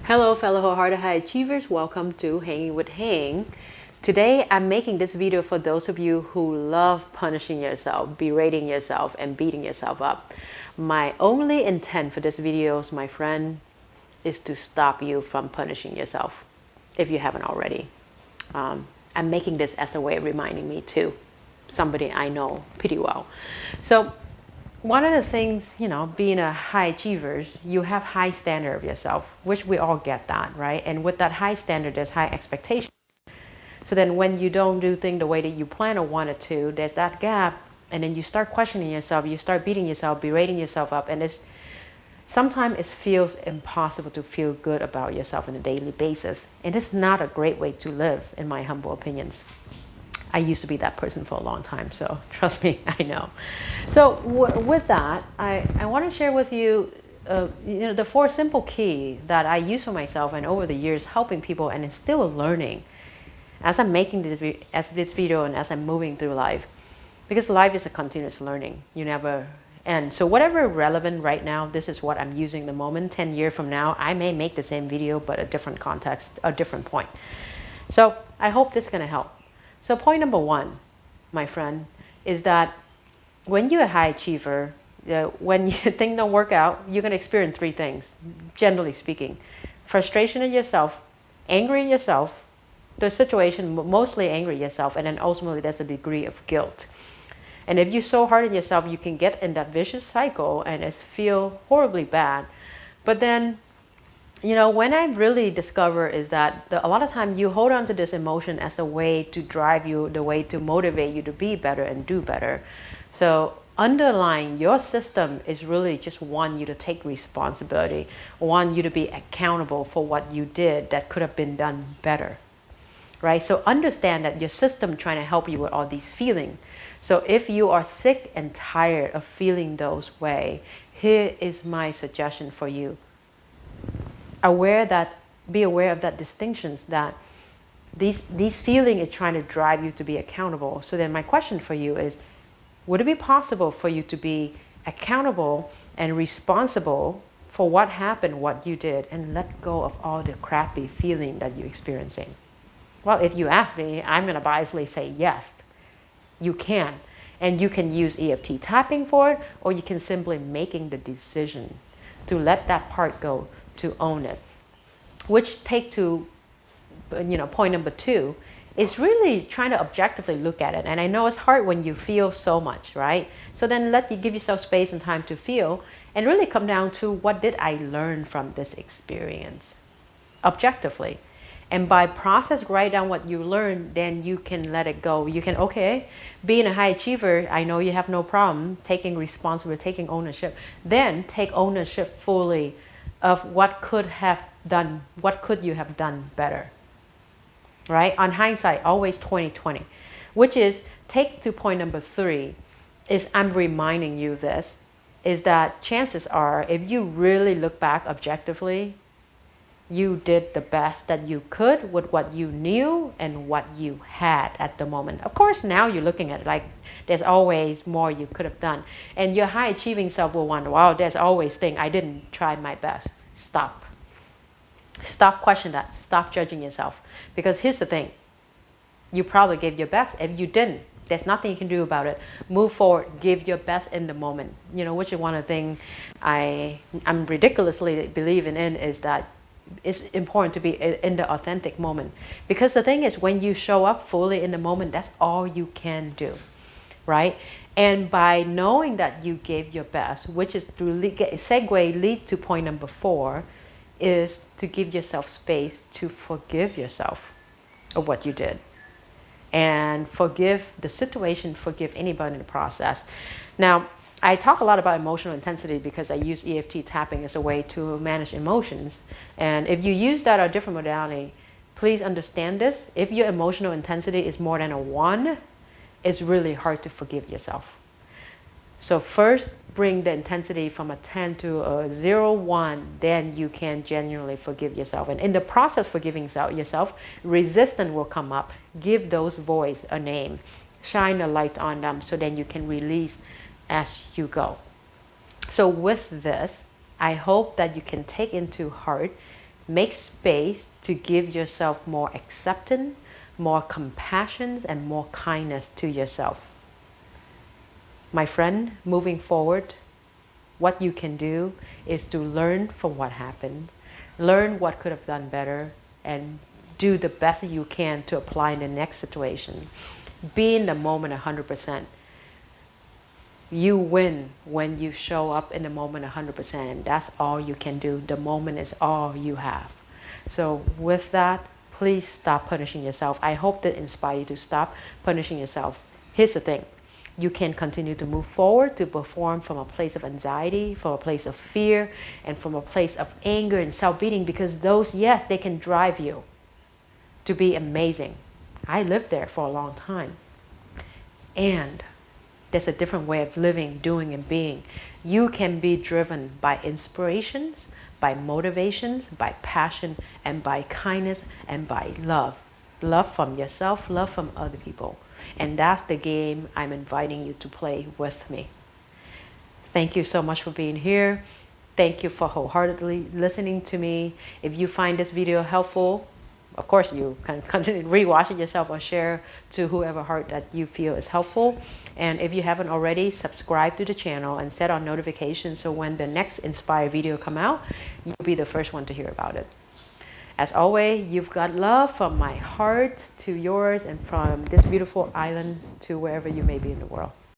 Hello fellow wholehearted high achievers, welcome to Hanging with Hang. Today I'm making this video for those of you who love punishing yourself, berating yourself, and beating yourself up. My only intent for this video, my friend, is to stop you from punishing yourself, if you haven't already. I'm making this as a way of reminding me too, somebody I know pretty well. So one of the things, being a high achievers, you have high standard of yourself, which we all get that, right? And with that high standard, there's high expectation. So then when you don't do things the way that you plan or wanted to, there's that gap. And then you start questioning yourself, you start beating yourself, berating yourself up. And sometimes it feels impossible to feel good about yourself on a daily basis. And it's not a great way to live, in my humble opinions. I used to be that person for a long time, so trust me, I know. So with that, I want to share with you, the 4 simple keys that I use for myself and over the years helping people, and it's still learning as I'm making this video and as I'm moving through life, because life is a continuous learning. You never end. So whatever relevant right now, this is what I'm using the moment. 10 years from now, I may make the same video, but a different context, a different point. So I hope this is going to help. So point number 1, my friend, is that when you're a high achiever, when things don't work out, you're going to experience 3 things, generally speaking. Frustration in yourself, angry at yourself, the situation, mostly angry at yourself, and then ultimately there's a degree of guilt. And if you're so hard on yourself, you can get in that vicious cycle and it feel horribly bad. But then, when I really discover is that a lot of times you hold on to this emotion as a way to drive you, the way to motivate you to be better and do better. So underlying your system is really just want you to take responsibility, want you to be accountable for what you did that could have been done better, right? So understand that your system trying to help you with all these feelings. So if you are sick and tired of feeling those way, here is my suggestion for you. Be aware of that distinctions, that these feelings is trying to drive you to be accountable. So then my question for you is, would it be possible for you to be accountable and responsible for what happened, what you did, and let go of all the crappy feeling that you're experiencing? Well, if you ask me, I'm going to biasly say yes, you can. And you can use EFT tapping for it, or you can simply making the decision to let that part go, to own it. Which take to, point number 2, is really trying to objectively look at it. And I know it's hard when you feel so much, right? So then give yourself space and time to feel, and really come down to, what did I learn from this experience? Objectively. And by process, write down what you learned, then you can let it go. You can, being a high achiever, I know you have no problem taking responsibility, taking ownership. Then take ownership fully of what could you have done better, right? On hindsight, always 20/20, which is, take to point number 3, is I'm reminding you this, is that chances are, if you really look back objectively, you did the best that you could with what you knew and what you had at the moment. Of course, now you're looking at it like there's always more you could have done. And your high achieving self will wonder, wow, there's always thing I didn't try my best. Stop. Stop questioning that. Stop judging yourself. Because here's the thing. You probably gave your best. If you didn't, there's nothing you can do about it. Move forward. Give your best in the moment. Which is one of the things I'm ridiculously believing in, is that it's important to be in the authentic moment. Because the thing is, when you show up fully in the moment, that's all you can do, right? And by knowing that you gave your best, which is through lead to point number 4, is to give yourself space to forgive yourself of what you did. And forgive the situation, forgive anybody in the process. Now, I talk a lot about emotional intensity because I use EFT tapping as a way to manage emotions. And if you use that or a different modality, please understand this. If your emotional intensity is more than a 1, it's really hard to forgive yourself. So first, bring the intensity from a 10 to a 0, 1, then you can genuinely forgive yourself. And in the process of forgiving yourself, resistance will come up. Give those voids a name. Shine a light on them, so then you can release as you go. So with this, I hope that you can take into heart Make space to give yourself more acceptance, more compassion, and more kindness to yourself. My friend, moving forward, what you can do is to learn from what happened, learn what could have done better, and do the best you can to apply in the next situation. Be in the moment 100%. You win when you show up in the moment 100%, and that's all you can do. The moment is all you have. So with that, please stop punishing yourself. I hope that inspires you to stop punishing yourself. Here's the thing. You can continue to move forward, to perform from a place of anxiety, from a place of fear, and from a place of anger and self-beating, because those, yes, they can drive you to be amazing. I lived there for a long time. And there's a different way of living, doing, and being. You can be driven by inspirations, by motivations, by passion, and by kindness, and by love. Love from yourself, love from other people. And that's the game I'm inviting you to play with me. Thank you so much for being here. Thank you for wholeheartedly listening to me. If you find this video helpful, of course you can continue rewatch it yourself or share to whoever heart that you feel is helpful. And if you haven't already, subscribe to the channel and set on notifications so when the next Inspire video come out, you'll be the first one to hear about it. As always, you've got love from my heart to yours and from this beautiful island to wherever you may be in the world.